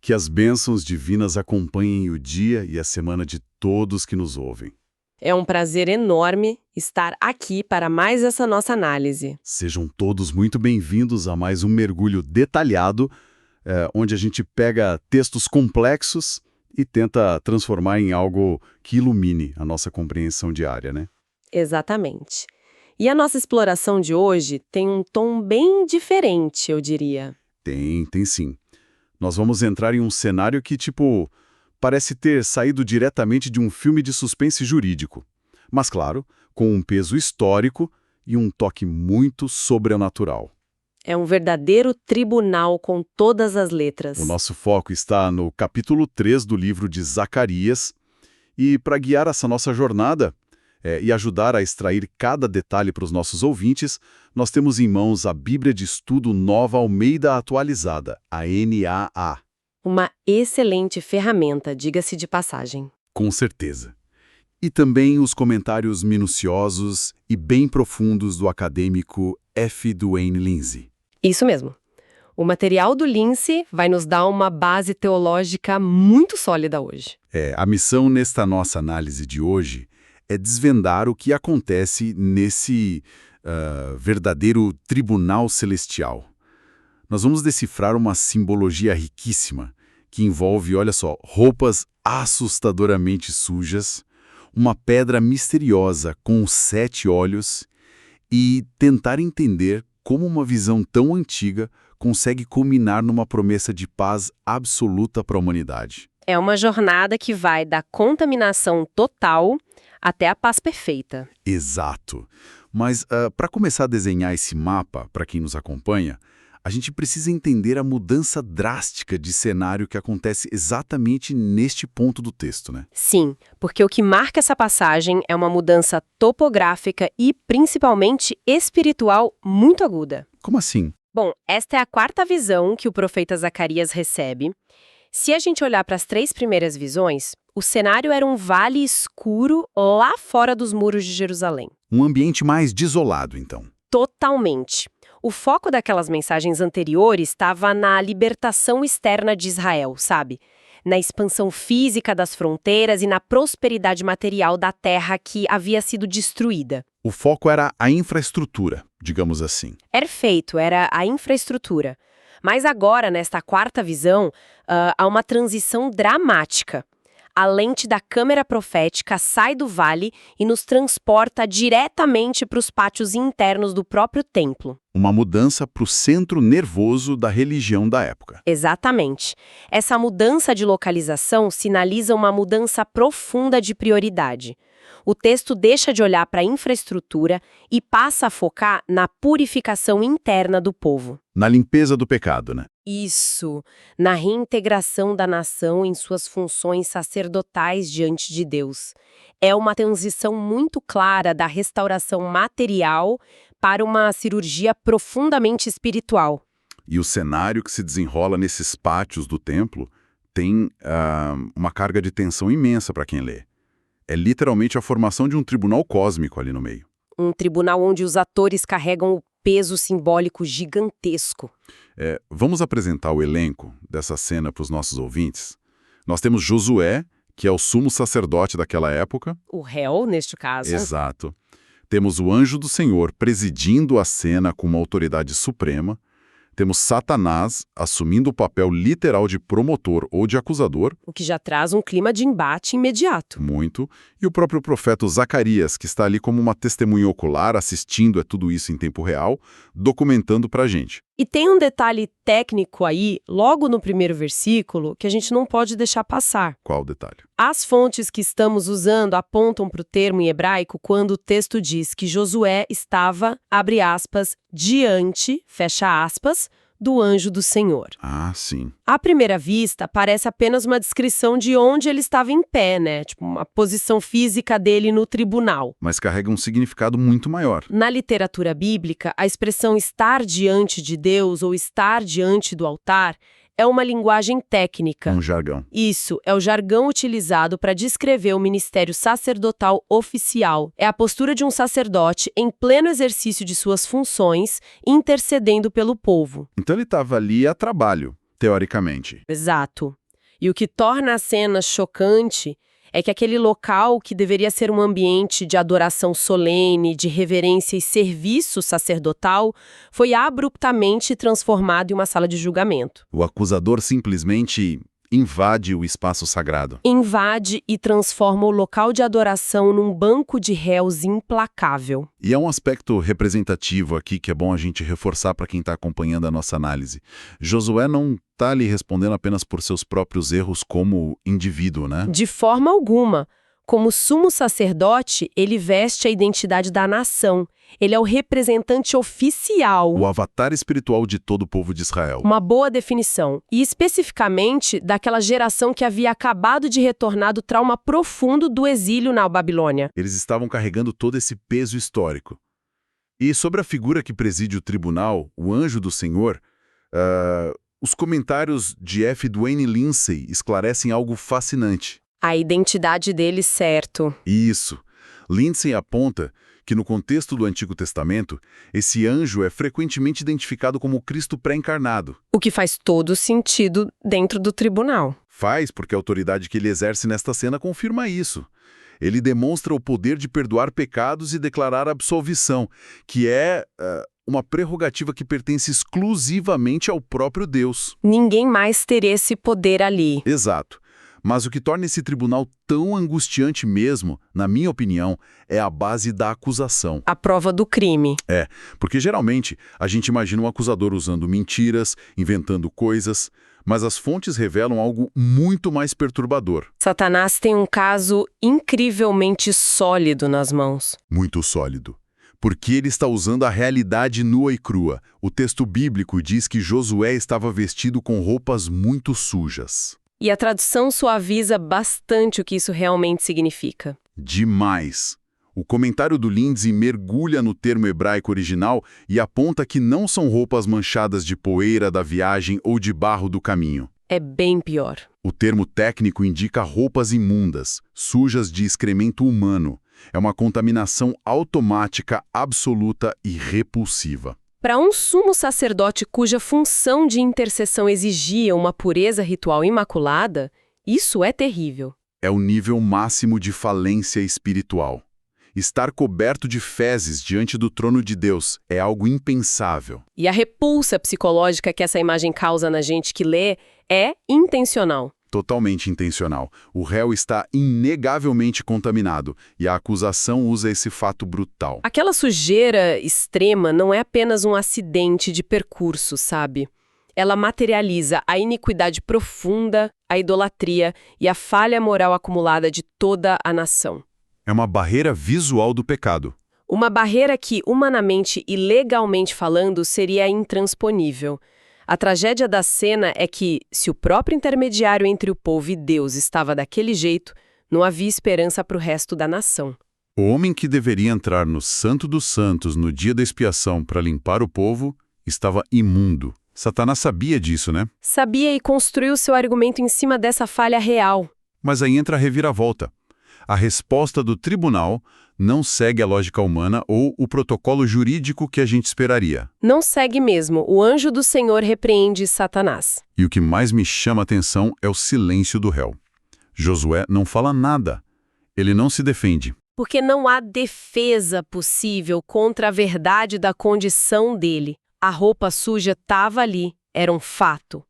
Que as bênçãos divinas acompanhem o dia e a semana de todos que nos ouvem. É um prazer enorme estar aqui para mais essa nossa análise. Sejam todos muito bem-vindos a mais um mergulho detalhado, onde a gente pega textos complexos e tenta transformar em algo que ilumine a nossa compreensão diária, né? Exatamente. E a nossa exploração de hoje tem um tom bem diferente, eu diria. Tem sim. Nós vamos entrar em um cenário que, parece ter saído diretamente de um filme de suspense jurídico. Mas, claro, com um peso histórico e um toque muito sobrenatural. É um verdadeiro tribunal com todas as letras. O nosso foco está no capítulo 3 do livro de Zacarias. E para guiar essa nossa jornada e ajudar a extrair cada detalhe para os nossos ouvintes, nós temos em mãos a Bíblia de Estudo Nova Almeida Atualizada, a NAA. Uma excelente ferramenta, diga-se de passagem. Com certeza. E também os comentários minuciosos e bem profundos do acadêmico F. Duane Lindsay. Isso mesmo. O material do Lindsay vai nos dar uma base teológica muito sólida hoje. A missão nesta nossa análise de hoje é desvendar o que acontece nesse verdadeiro tribunal celestial. Nós vamos decifrar uma simbologia riquíssima que envolve, olha só, roupas assustadoramente sujas, uma pedra misteriosa com 7 olhos e tentar entender como uma visão tão antiga consegue culminar numa promessa de paz absoluta para a humanidade. É uma jornada que vai da contaminação total até a paz perfeita. Exato. Mas para começar a desenhar esse mapa, para quem nos acompanha, a gente precisa entender a mudança drástica de cenário que acontece exatamente neste ponto do texto, né? Sim, porque o que marca essa passagem é uma mudança topográfica e, principalmente, espiritual muito aguda. Como assim? Bom, esta é a 4ª visão que o profeta Zacarias recebe. Se a gente olhar para as 3 primeiras visões, o cenário era um vale escuro lá fora dos muros de Jerusalém. Um ambiente mais desolado, então. Totalmente. O foco daquelas mensagens anteriores estava na libertação externa de Israel, sabe? Na expansão física das fronteiras e na prosperidade material da terra que havia sido destruída. O foco era a infraestrutura, digamos assim. Perfeito, era a infraestrutura. Mas agora, nesta 4ª visão, há uma transição dramática. A lente da câmera profética sai do vale e nos transporta diretamente para os pátios internos do próprio templo. Uma mudança para o centro nervoso da religião da época. Exatamente. Essa mudança de localização sinaliza uma mudança profunda de prioridade. O texto deixa de olhar para a infraestrutura e passa a focar na purificação interna do povo. Na limpeza do pecado, né? Isso, na reintegração da nação em suas funções sacerdotais diante de Deus. É uma transição muito clara da restauração material para uma cirurgia profundamente espiritual. E o cenário que se desenrola nesses pátios do templo tem uma carga de tensão imensa para quem lê. É literalmente a formação de um tribunal cósmico ali no meio. Um tribunal onde os atores carregam o peso simbólico gigantesco. Vamos apresentar o elenco dessa cena para os nossos ouvintes. Nós temos Josué, que é o sumo sacerdote daquela época. O réu, neste caso. Exato. Temos o anjo do Senhor presidindo a cena com uma autoridade suprema. Temos Satanás assumindo o papel literal de promotor ou de acusador. O que já traz um clima de embate imediato. Muito. E o próprio profeta Zacarias, que está ali como uma testemunha ocular, assistindo a tudo isso em tempo real, documentando para a gente. E tem um detalhe técnico aí, logo no primeiro versículo, que a gente não pode deixar passar. Qual o detalhe? As fontes que estamos usando apontam para o termo em hebraico quando o texto diz que Josué estava, abre aspas, diante, fecha aspas, do anjo do Senhor. Ah, sim. À primeira vista, parece apenas uma descrição de onde ele estava em pé, né? Tipo, uma posição física dele no tribunal. Mas carrega um significado muito maior. Na literatura bíblica, a expressão estar diante de Deus ou estar diante do altar é uma linguagem técnica. Um jargão. Isso, é o jargão utilizado para descrever o ministério sacerdotal oficial. É a postura de um sacerdote em pleno exercício de suas funções, intercedendo pelo povo. Então ele estava ali a trabalho, teoricamente. Exato. E o que torna a cena chocante é que aquele local que deveria ser um ambiente de adoração solene, de reverência e serviço sacerdotal, foi abruptamente transformado em uma sala de julgamento. O acusador simplesmente invade o espaço sagrado. Invade e transforma o local de adoração num banco de réus implacável. E é um aspecto representativo aqui que é bom a gente reforçar para quem está acompanhando a nossa análise. Josué não está ali respondendo apenas por seus próprios erros como indivíduo, né? De forma alguma. Como sumo sacerdote, ele veste a identidade da nação. Ele é o representante oficial. O avatar espiritual de todo o povo de Israel. Uma boa definição. E especificamente daquela geração que havia acabado de retornar do trauma profundo do exílio na Babilônia. Eles estavam carregando todo esse peso histórico. E sobre a figura que preside o tribunal, o anjo do Senhor, os comentários de F. Duane Lindsay esclarecem algo fascinante. A identidade dele, certo. Isso. Lindsay aponta que no contexto do Antigo Testamento, esse anjo é frequentemente identificado como o Cristo pré-encarnado. O que faz todo sentido dentro do tribunal. Faz porque a autoridade que ele exerce nesta cena confirma isso. Ele demonstra o poder de perdoar pecados e declarar absolvição, que é uma prerrogativa que pertence exclusivamente ao próprio Deus. Ninguém mais teria esse poder ali. Exato. Mas o que torna esse tribunal tão angustiante mesmo, na minha opinião, é a base da acusação. A prova do crime. É, porque geralmente a gente imagina um acusador usando mentiras, inventando coisas, mas as fontes revelam algo muito mais perturbador. Satanás tem um caso incrivelmente sólido nas mãos. Muito sólido. Porque ele está usando a realidade nua e crua. O texto bíblico diz que Josué estava vestido com roupas muito sujas. E a tradução suaviza bastante o que isso realmente significa. Demais. O comentário do Lindsay mergulha no termo hebraico original e aponta que não são roupas manchadas de poeira da viagem ou de barro do caminho. É bem pior. O termo técnico indica roupas imundas, sujas de excremento humano. É uma contaminação automática, absoluta e repulsiva. Para um sumo sacerdote cuja função de intercessão exigia uma pureza ritual imaculada, isso é terrível. É o nível máximo de falência espiritual. Estar coberto de fezes diante do trono de Deus é algo impensável. E a repulsa psicológica que essa imagem causa na gente que lê é intencional. Totalmente intencional. O réu está inegavelmente contaminado e a acusação usa esse fato brutal. Aquela sujeira extrema não é apenas um acidente de percurso, sabe? Ela materializa a iniquidade profunda, a idolatria e a falha moral acumulada de toda a nação. É uma barreira visual do pecado. Uma barreira que, humanamente e legalmente falando, seria intransponível. A tragédia da cena é que, se o próprio intermediário entre o povo e Deus estava daquele jeito, não havia esperança para o resto da nação. O homem que deveria entrar no Santo dos Santos no dia da expiação para limpar o povo estava imundo. Satanás sabia disso, né? Sabia e construiu seu argumento em cima dessa falha real. Mas aí entra a reviravolta. A resposta do tribunal não segue a lógica humana ou o protocolo jurídico que a gente esperaria. Não segue mesmo. O anjo do Senhor repreende Satanás. E o que mais me chama a atenção é o silêncio do réu. Josué não fala nada. Ele não se defende. Porque não há defesa possível contra a verdade da condição dele. A roupa suja estava ali. Era um fato.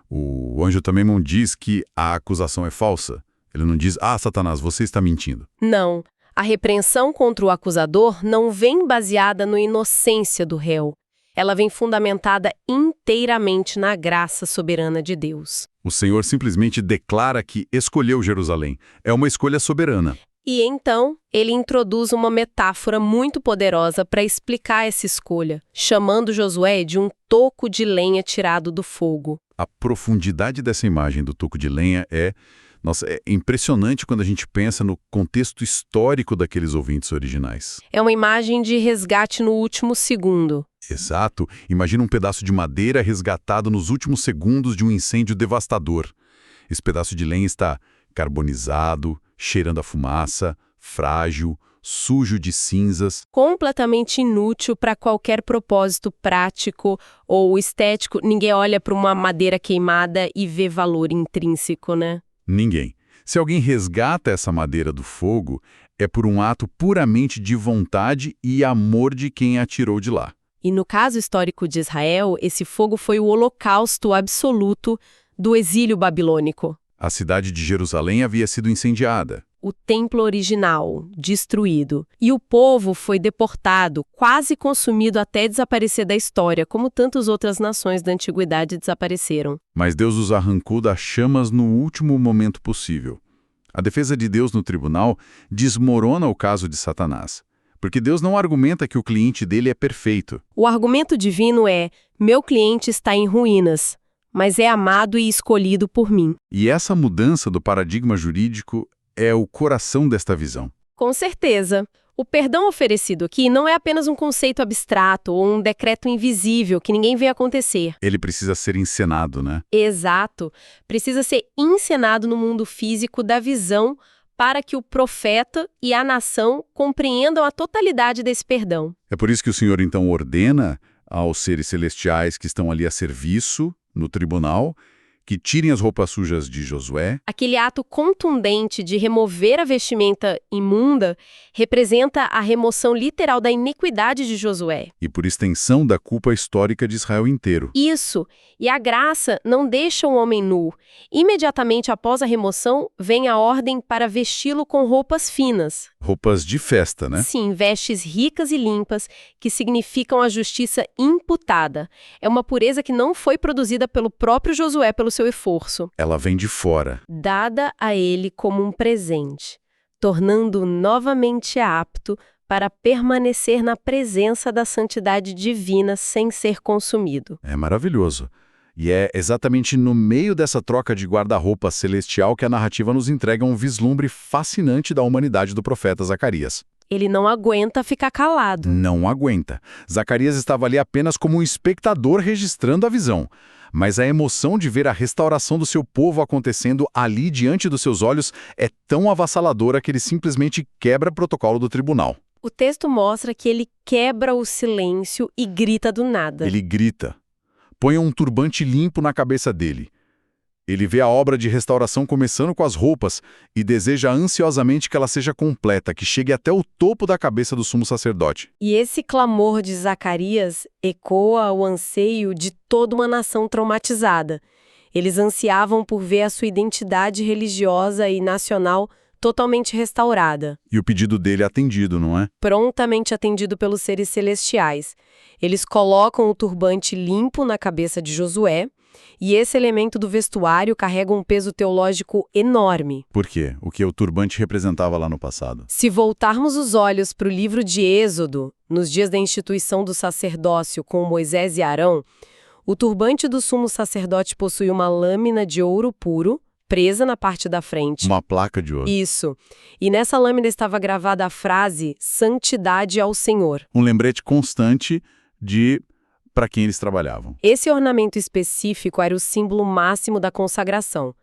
O anjo também não diz que a acusação é falsa. Ele não diz, Satanás, você está mentindo. Não. A repreensão contra o acusador não vem baseada na inocência do réu. Ela vem fundamentada inteiramente na graça soberana de Deus. O Senhor simplesmente declara que escolheu Jerusalém. É uma escolha soberana. E então, ele introduz uma metáfora muito poderosa para explicar essa escolha, chamando Josué de um toco de lenha tirado do fogo. A profundidade dessa imagem do toco de lenha é impressionante quando a gente pensa no contexto histórico daqueles ouvintes originais. É uma imagem de resgate no último segundo. Exato. Imagina um pedaço de madeira resgatado nos últimos segundos de um incêndio devastador. Esse pedaço de lenha está carbonizado, cheirando a fumaça, frágil, sujo de cinzas. Completamente inútil para qualquer propósito prático ou estético. Ninguém olha para uma madeira queimada e vê valor intrínseco, né? Ninguém. Se alguém resgata essa madeira do fogo, é por um ato puramente de vontade e amor de quem a tirou de lá. E no caso histórico de Israel, esse fogo foi o holocausto absoluto do exílio babilônico. A cidade de Jerusalém havia sido incendiada. O templo original, destruído. E o povo foi deportado, quase consumido até desaparecer da história, como tantas outras nações da antiguidade desapareceram. Mas Deus os arrancou das chamas no último momento possível. A defesa de Deus no tribunal desmorona o caso de Satanás. Porque Deus não argumenta que o cliente dele é perfeito. O argumento divino é: meu cliente está em ruínas, mas é amado e escolhido por mim. E essa mudança do paradigma jurídico é o coração desta visão. Com certeza. O perdão oferecido aqui não é apenas um conceito abstrato ou um decreto invisível que ninguém vê acontecer. Ele precisa ser encenado, né? Exato. Precisa ser encenado no mundo físico da visão para que o profeta e a nação compreendam a totalidade desse perdão. É por isso que o Senhor então ordena aos seres celestiais que estão ali a serviço no tribunal que tirem as roupas sujas de Josué. Aquele ato contundente de remover a vestimenta imunda representa a remoção literal da iniquidade de Josué. E por extensão da culpa histórica de Israel inteiro. Isso. E a graça não deixa o homem nu. Imediatamente após a remoção, vem a ordem para vesti-lo com roupas finas. Roupas de festa, né? Sim, vestes ricas e limpas, que significam a justiça imputada. É uma pureza que não foi produzida pelo próprio Josué pelo seu esforço. Ela vem de fora. Dada a ele como um presente, tornando-o novamente apto para permanecer na presença da santidade divina sem ser consumido. É maravilhoso. E é exatamente no meio dessa troca de guarda-roupa celestial que a narrativa nos entrega um vislumbre fascinante da humanidade do profeta Zacarias. Ele não aguenta ficar calado. Não aguenta. Zacarias estava ali apenas como um espectador registrando a visão. Mas a emoção de ver a restauração do seu povo acontecendo ali diante dos seus olhos é tão avassaladora que ele simplesmente quebra o protocolo do tribunal. O texto mostra que ele quebra o silêncio e grita do nada. Ele grita. Põe um turbante limpo na cabeça dele. Ele vê a obra de restauração começando com as roupas e deseja ansiosamente que ela seja completa, que chegue até o topo da cabeça do sumo sacerdote. E esse clamor de Zacarias ecoa o anseio de toda uma nação traumatizada. Eles ansiavam por ver a sua identidade religiosa e nacional totalmente restaurada. E o pedido dele é atendido, não é? Prontamente atendido pelos seres celestiais. Eles colocam o turbante limpo na cabeça de Josué, e esse elemento do vestuário carrega um peso teológico enorme. Por quê? O que o turbante representava lá no passado? Se voltarmos os olhos para o livro de Êxodo, nos dias da instituição do sacerdócio com Moisés e Arão, o turbante do sumo sacerdote possui uma lâmina de ouro puro, presa na parte da frente. Uma placa de ouro. Isso. E nessa lâmina estava gravada a frase "Santidade ao Senhor". Um lembrete constante de para quem eles trabalhavam. Esse ornamento específico era o símbolo máximo da consagração.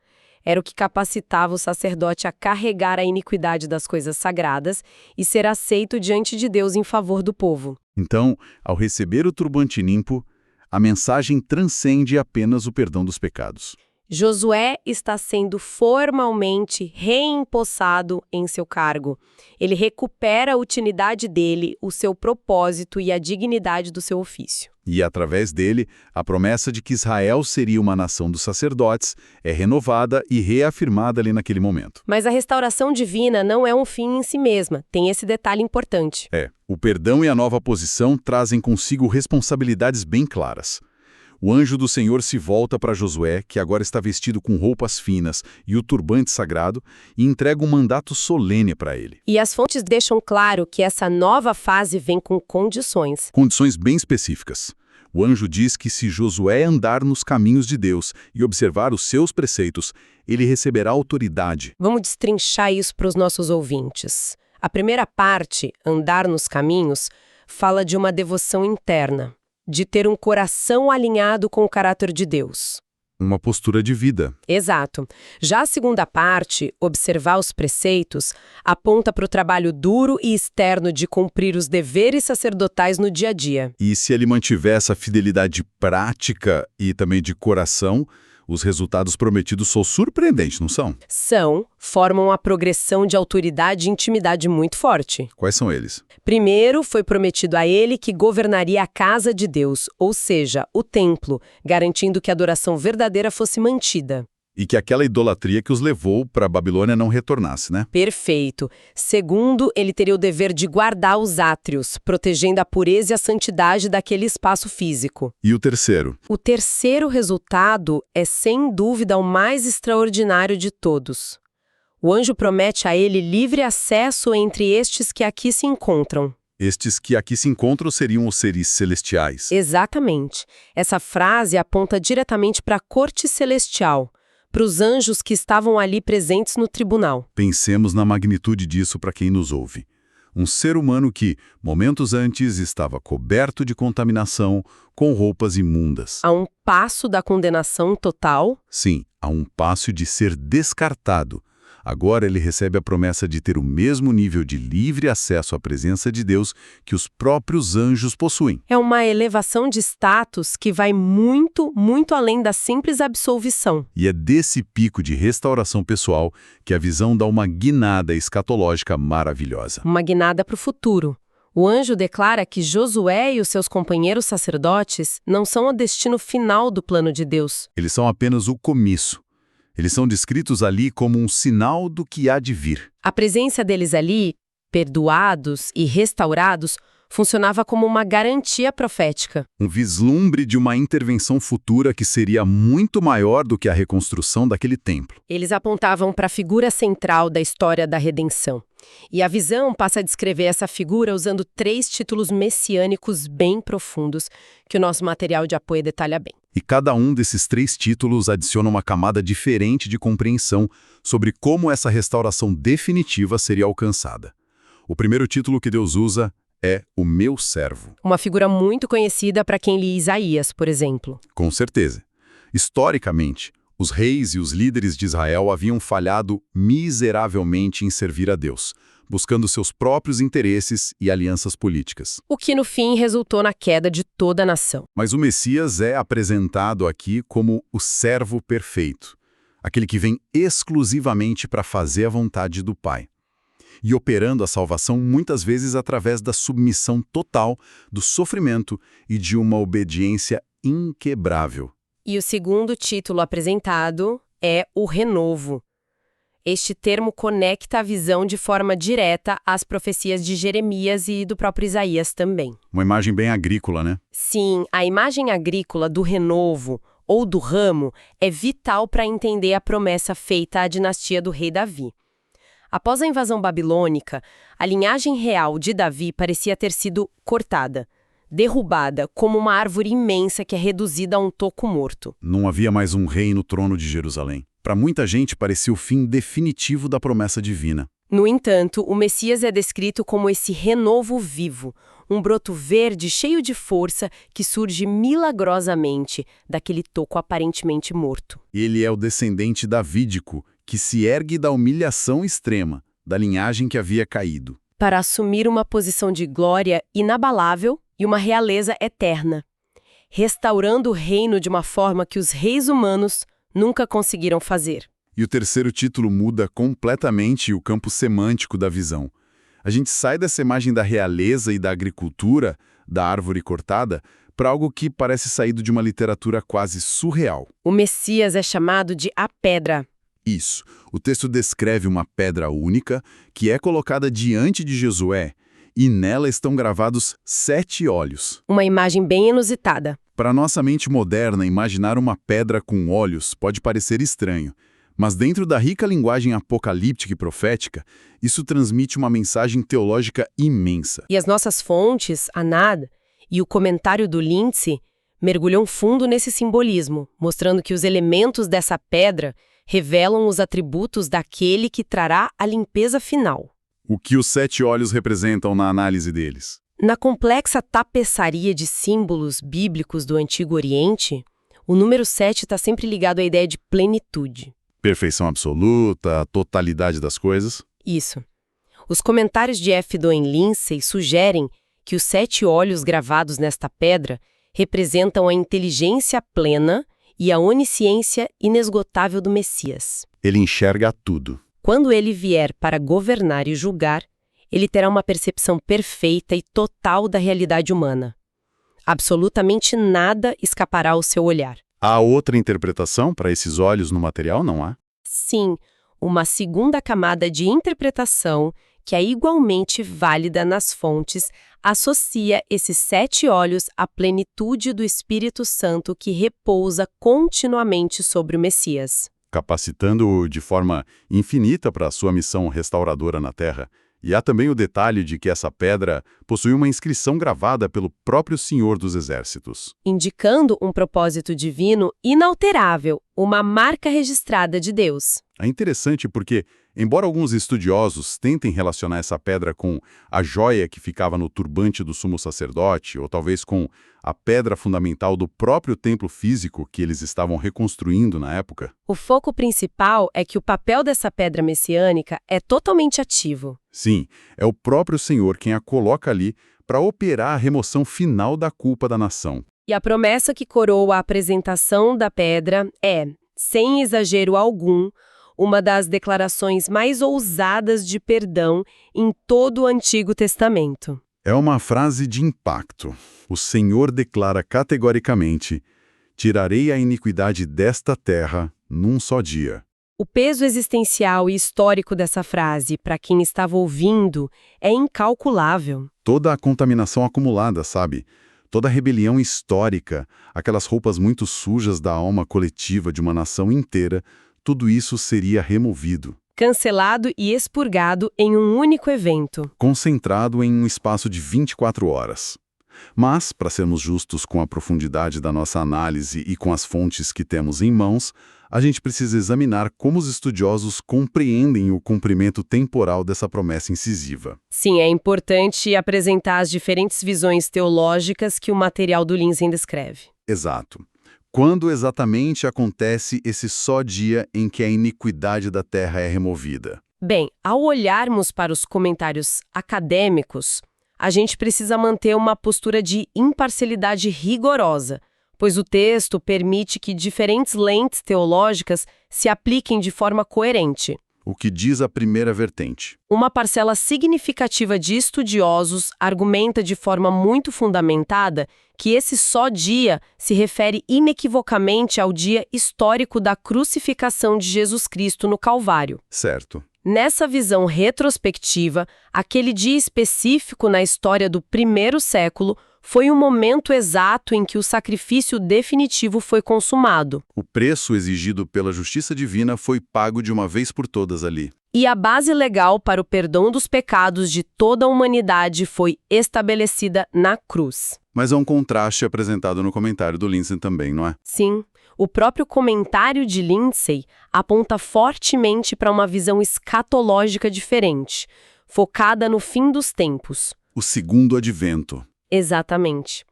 Era o que capacitava o sacerdote a carregar a iniquidade das coisas sagradas e ser aceito diante de Deus em favor do povo. Então, ao receber o turbante limpo, a mensagem transcende apenas o perdão dos pecados. Josué está sendo formalmente reempossado em seu cargo. Ele recupera a utilidade dele, o seu propósito e a dignidade do seu ofício. E, através dele, a promessa de que Israel seria uma nação dos sacerdotes é renovada e reafirmada ali naquele momento. Mas a restauração divina não é um fim em si mesma, tem esse detalhe importante. O perdão e a nova posição trazem consigo responsabilidades bem claras. O anjo do Senhor se volta para Josué, que agora está vestido com roupas finas e o turbante sagrado, e entrega um mandato solene para ele. E as fontes deixam claro que essa nova fase vem com condições. Condições bem específicas. O anjo diz que se Josué andar nos caminhos de Deus e observar os seus preceitos, ele receberá autoridade. Vamos destrinchar isso para os nossos ouvintes. A primeira parte, andar nos caminhos, fala de uma devoção interna, de ter um coração alinhado com o caráter de Deus. Uma postura de vida. Exato. Já a segunda parte, observar os preceitos, aponta para o trabalho duro e externo de cumprir os deveres sacerdotais no dia a dia. E se ele mantiver essa fidelidade prática e também de coração, os resultados prometidos são surpreendentes, não são? Formam a progressão de autoridade e intimidade muito forte. Quais são eles? Primeiro, foi prometido a ele que governaria a casa de Deus, ou seja, o templo, garantindo que a adoração verdadeira fosse mantida. E que aquela idolatria que os levou para a Babilônia não retornasse, né? Perfeito. Segundo, ele teria o dever de guardar os átrios, protegendo a pureza e a santidade daquele espaço físico. E o terceiro? O terceiro resultado é, sem dúvida, o mais extraordinário de todos. O anjo promete a ele livre acesso entre estes que aqui se encontram. Estes que aqui se encontram seriam os seres celestiais. Exatamente. Essa frase aponta diretamente para a corte celestial, para os anjos que estavam ali presentes no tribunal. Pensemos na magnitude disso para quem nos ouve. Um ser humano que, momentos antes, estava coberto de contaminação, com roupas imundas. A um passo da condenação total. Sim, a um passo de ser descartado. Agora ele recebe a promessa de ter o mesmo nível de livre acesso à presença de Deus que os próprios anjos possuem. É uma elevação de status que vai muito, muito além da simples absolvição. E é desse pico de restauração pessoal que a visão dá uma guinada escatológica maravilhosa. Uma guinada para o futuro. O anjo declara que Josué e os seus companheiros sacerdotes não são o destino final do plano de Deus. Eles são apenas o começo. Eles são descritos ali como um sinal do que há de vir. A presença deles ali, perdoados e restaurados, funcionava como uma garantia profética. Um vislumbre de uma intervenção futura que seria muito maior do que a reconstrução daquele templo. Eles apontavam para a figura central da história da redenção. E a visão passa a descrever essa figura usando 3 títulos messiânicos bem profundos, que o nosso material de apoio detalha bem. E cada um desses 3 títulos adiciona uma camada diferente de compreensão sobre como essa restauração definitiva seria alcançada. O primeiro título que Deus usa é o meu servo. Uma figura muito conhecida para quem lê Isaías, por exemplo. Com certeza. Historicamente, os reis e os líderes de Israel haviam falhado miseravelmente em servir a Deus, buscando seus próprios interesses e alianças políticas. O que, no fim, resultou na queda de toda a nação. Mas o Messias é apresentado aqui como o servo perfeito, aquele que vem exclusivamente para fazer a vontade do Pai. E operando a salvação muitas vezes através da submissão total, do sofrimento e de uma obediência inquebrável. E o segundo título apresentado é o renovo. Este termo conecta a visão de forma direta às profecias de Jeremias e do próprio Isaías também. Uma imagem bem agrícola, né? Sim, a imagem agrícola do renovo ou do ramo é vital para entender a promessa feita à dinastia do rei Davi. Após a invasão babilônica, a linhagem real de Davi parecia ter sido cortada, derrubada como uma árvore imensa que é reduzida a um toco morto. Não havia mais um rei no trono de Jerusalém. Para muita gente, parecia o fim definitivo da promessa divina. No entanto, o Messias é descrito como esse renovo vivo, um broto verde cheio de força que surge milagrosamente daquele toco aparentemente morto. Ele é o descendente davídico, que se ergue da humilhação extrema, da linhagem que havia caído, para assumir uma posição de glória inabalável e uma realeza eterna, restaurando o reino de uma forma que os reis humanos nunca conseguiram fazer. E o terceiro título muda completamente o campo semântico da visão. A gente sai dessa imagem da realeza e da agricultura, da árvore cortada, para algo que parece saído de uma literatura quase surreal. O Messias é chamado de a pedra. Isso. O texto descreve uma pedra única que é colocada diante de Josué e nela estão gravados 7 olhos. Uma imagem bem inusitada. Para nossa mente moderna, imaginar uma pedra com olhos pode parecer estranho, mas dentro da rica linguagem apocalíptica e profética, isso transmite uma mensagem teológica imensa. E as nossas fontes, a NAD e o comentário do Lindsay, mergulham fundo nesse simbolismo, mostrando que os elementos dessa pedra revelam os atributos daquele que trará a limpeza final. O que os 7 olhos representam na análise deles? Na complexa tapeçaria de símbolos bíblicos do Antigo Oriente, O número 7 está sempre ligado à ideia de plenitude. Perfeição absoluta, a totalidade das coisas. Isso. Os comentários de F. Doen Lindsay sugerem que os 7 olhos gravados nesta pedra representam a inteligência plena e a onisciência inesgotável do Messias. Ele enxerga tudo. Quando ele vier para governar e julgar, ele terá uma percepção perfeita e total da realidade humana. Absolutamente nada escapará ao seu olhar. Há outra interpretação para esses olhos no material, não há? Sim, uma segunda camada de interpretação, que é igualmente válida nas fontes, associa esses 7 olhos à plenitude do Espírito Santo que repousa continuamente sobre o Messias. Capacitando-o de forma infinita para a sua missão restauradora na Terra. E há também o detalhe de que essa pedra possui uma inscrição gravada pelo próprio Senhor dos Exércitos. Indicando um propósito divino inalterável, uma marca registrada de Deus. É interessante porque, embora alguns estudiosos tentem relacionar essa pedra com a joia que ficava no turbante do sumo sacerdote, ou talvez com a pedra fundamental do próprio templo físico que eles estavam reconstruindo na época, O foco principal é que o papel dessa pedra messiânica é totalmente ativo. sim, é o próprio Senhor quem a coloca ali para operar a remoção final da culpa da nação. E a promessa que coroa a apresentação da pedra é, sem exagero algum, uma das declarações mais ousadas de perdão em todo o Antigo Testamento. É uma frase de impacto. O Senhor declara categoricamente: tirarei a iniquidade desta terra num só dia. O peso existencial e histórico dessa frase, para quem estava ouvindo, é incalculável. Toda a contaminação acumulada, sabe? Toda a rebelião histórica, aquelas roupas muito sujas da alma coletiva de uma nação inteira, tudo isso seria removido, Cancelado e expurgado em um único evento. concentrado em um espaço de 24 horas. Mas, para sermos justos com a profundidade da nossa análise e com as fontes que temos em mãos, a gente precisa examinar como os estudiosos compreendem o cumprimento temporal dessa promessa incisiva. Sim, é importante apresentar as diferentes visões teológicas que o material do Lindsay descreve. Exato. Quando exatamente acontece esse só dia em que a iniquidade da terra é removida? Bem, ao olharmos para os comentários acadêmicos, a gente precisa manter uma postura de imparcialidade rigorosa, pois o texto permite que diferentes lentes teológicas se apliquem de forma coerente. O que diz a primeira vertente? Uma parcela significativa de estudiosos argumenta de forma muito fundamentada que esse só dia se refere inequivocamente ao dia histórico da crucificação de Jesus Cristo no Calvário. Certo. Nessa visão retrospectiva, aquele dia específico na história do primeiro século foi o momento exato em que o sacrifício definitivo foi consumado. O preço exigido pela justiça divina foi pago de uma vez por todas ali. E a base legal para o perdão dos pecados de toda a humanidade foi estabelecida na cruz. Mas há um contraste apresentado no comentário do Lindsay também, não é? Sim, o próprio comentário de Lindsay aponta fortemente para uma visão escatológica diferente, focada no fim dos tempos. O segundo advento. Exatamente.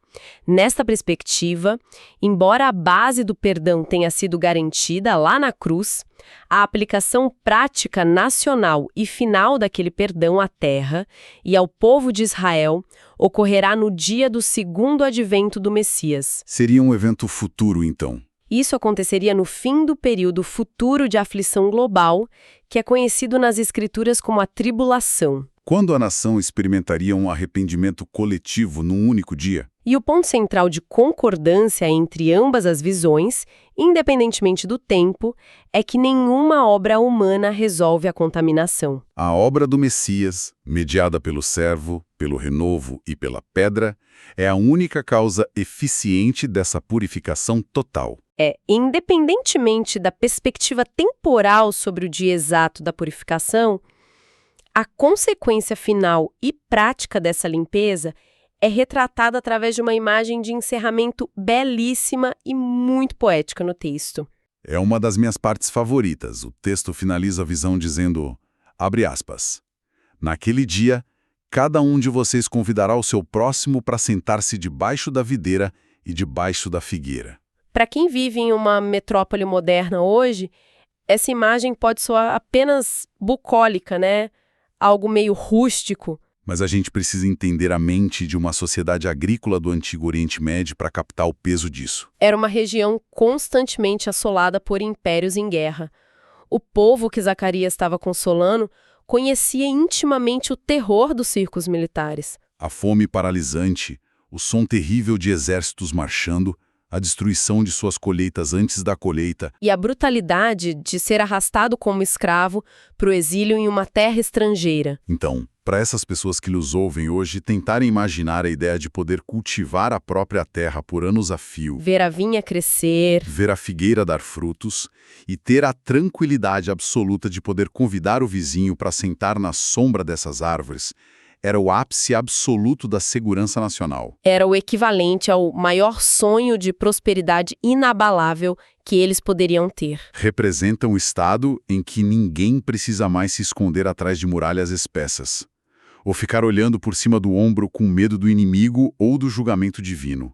Nesta perspectiva, embora a base do perdão tenha sido garantida lá na cruz, a aplicação prática nacional e final daquele perdão à terra e ao povo de Israel ocorrerá no dia do segundo advento do Messias. Seria um evento futuro, então. Isso aconteceria no fim do período futuro de aflição global, que é conhecido nas Escrituras como a tribulação. Quando a nação experimentaria um arrependimento coletivo num único dia? E o ponto central de concordância entre ambas as visões, independentemente do tempo, é que nenhuma obra humana resolve a contaminação. A obra do Messias, mediada pelo servo, pelo renovo e pela pedra, é a única causa eficiente dessa purificação total. Independentemente da perspectiva temporal sobre o dia exato da purificação, a consequência final e prática dessa limpeza é retratada através de uma imagem de encerramento belíssima e muito poética no texto. É uma das minhas partes favoritas. O texto finaliza a visão dizendo, abre aspas, naquele dia, cada um de vocês convidará o seu próximo para sentar-se debaixo da videira e debaixo da figueira. Para quem vive em uma metrópole moderna hoje, essa imagem pode soar apenas bucólica, né? Algo meio rústico. Mas a gente precisa entender a mente de uma sociedade agrícola do Antigo Oriente Médio para captar o peso disso. Era uma região constantemente assolada por impérios em guerra. O povo que Zacarias estava consolando conhecia intimamente o terror dos circos militares. A fome paralisante, o som terrível de exércitos marchando, a destruição de suas colheitas antes da colheita. E a brutalidade de ser arrastado como escravo para o exílio em uma terra estrangeira. Então, para essas pessoas que nos ouvem hoje, tentarem imaginar a ideia de poder cultivar a própria terra por anos a fio, Ver a vinha crescer. ver a figueira dar frutos e ter a tranquilidade absoluta de poder convidar o vizinho para sentar na sombra dessas árvores, era o ápice absoluto da segurança nacional. Era o equivalente ao maior sonho de prosperidade inabalável que eles poderiam ter. Representa um estado em que ninguém precisa mais se esconder atrás de muralhas espessas, ou ficar olhando por cima do ombro com medo do inimigo ou do julgamento divino.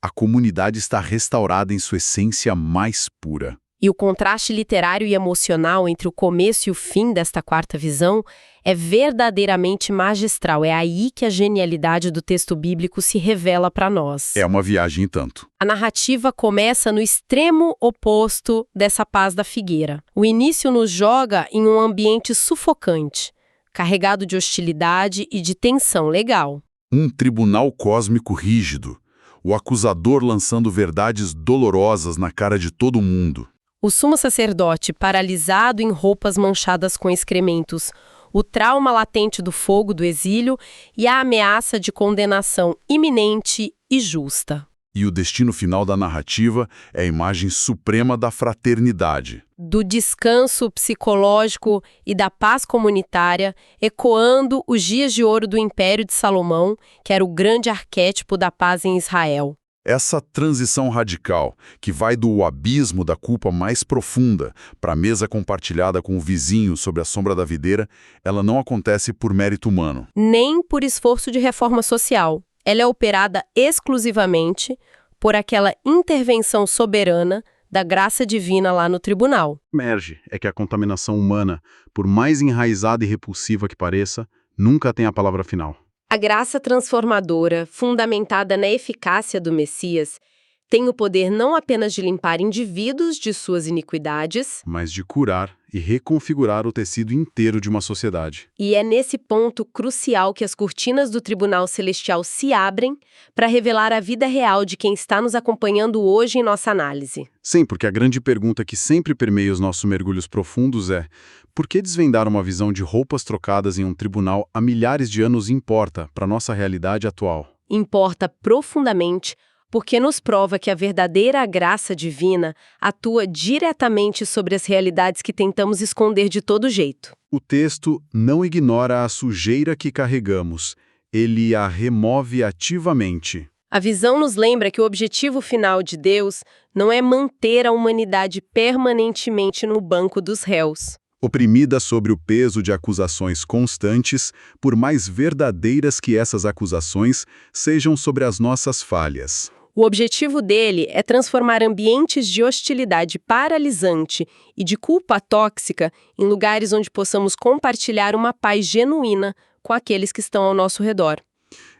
A comunidade está restaurada em sua essência mais pura. E o contraste literário e emocional entre o começo e o fim desta quarta visão é verdadeiramente magistral. É aí que a genialidade do texto bíblico se revela para nós. É uma viagem em tanto. A narrativa começa no extremo oposto dessa paz da figueira. O início nos joga em um ambiente sufocante, carregado de hostilidade e de tensão legal. Um tribunal cósmico rígido, o acusador lançando verdades dolorosas na cara de todo mundo. O sumo sacerdote paralisado em roupas manchadas com excrementos, o trauma latente do fogo do exílio e a ameaça de condenação iminente e justa. E o destino final da narrativa é a imagem suprema da fraternidade. Do descanso psicológico e da paz comunitária, ecoando os dias de ouro do Império de Salomão, que era o grande arquétipo da paz em Israel. Essa transição radical, que vai do abismo da culpa mais profunda para a mesa compartilhada com o vizinho sob a sombra da videira, ela não acontece por mérito humano. Nem por esforço de reforma social. Ela é operada exclusivamente por aquela intervenção soberana da graça divina lá no tribunal. Emerge é que a contaminação humana, por mais enraizada e repulsiva que pareça, nunca tem a palavra final. A graça transformadora, fundamentada na eficácia do Messias, tem o poder não apenas de limpar indivíduos de suas iniquidades, mas de curar e reconfigurar o tecido inteiro de uma sociedade. e é nesse ponto crucial que as cortinas do Tribunal Celestial se abrem para revelar a vida real de quem está nos acompanhando hoje em nossa análise. Sim, porque a grande pergunta que sempre permeia os nossos mergulhos profundos é: por que desvendar uma visão de roupas trocadas em um tribunal há milhares de anos importa para a nossa realidade atual? Importa profundamente porque nos prova que a verdadeira graça divina atua diretamente sobre as realidades que tentamos esconder de todo jeito. O texto não ignora a sujeira que carregamos, ele a remove ativamente. A visão nos lembra que o objetivo final de Deus não é manter a humanidade permanentemente no banco dos réus. Oprimida sobre o peso de acusações constantes, por mais verdadeiras que essas acusações sejam sobre as nossas falhas. O objetivo dele é transformar ambientes de hostilidade paralisante e de culpa tóxica em lugares onde possamos compartilhar uma paz genuína com aqueles que estão ao nosso redor.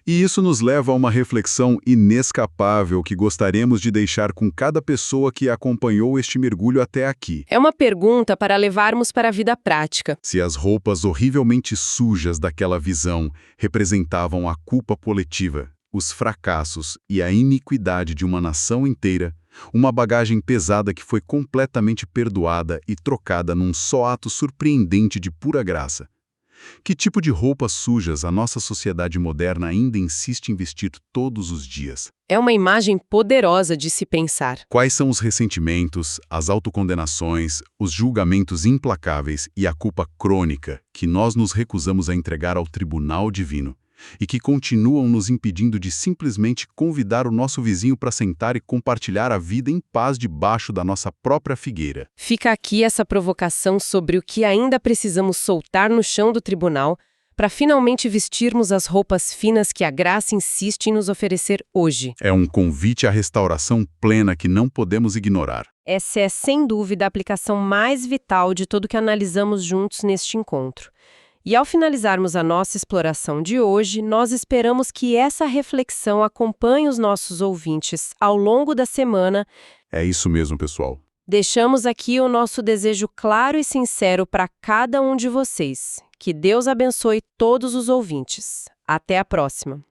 E isso nos leva a uma reflexão inescapável que gostaríamos de deixar com cada pessoa que acompanhou este mergulho até aqui. É uma pergunta para levarmos para a vida prática. Se as roupas horrivelmente sujas daquela visão representavam a culpa coletiva, os fracassos e a iniquidade de uma nação inteira, uma bagagem pesada que foi completamente perdoada e trocada num só ato surpreendente de pura graça. Que tipo de roupas sujas a nossa sociedade moderna ainda insiste em vestir todos os dias? É uma imagem poderosa de se pensar. Quais são os ressentimentos, as autocondenações, os julgamentos implacáveis e a culpa crônica que nós nos recusamos a entregar ao tribunal divino? E que continuam nos impedindo de simplesmente convidar o nosso vizinho para sentar e compartilhar a vida em paz debaixo da nossa própria figueira. Fica aqui essa provocação sobre o que ainda precisamos soltar no chão do tribunal para finalmente vestirmos as roupas finas que a graça insiste em nos oferecer hoje. É um convite à restauração plena que não podemos ignorar. Essa é, sem dúvida, a aplicação mais vital de tudo que analisamos juntos neste encontro. E ao finalizarmos a nossa exploração de hoje, nós esperamos que essa reflexão acompanhe os nossos ouvintes ao longo da semana. É isso mesmo, pessoal. Deixamos aqui o nosso desejo claro e sincero para cada um de vocês. Que Deus abençoe todos os ouvintes. Até a próxima!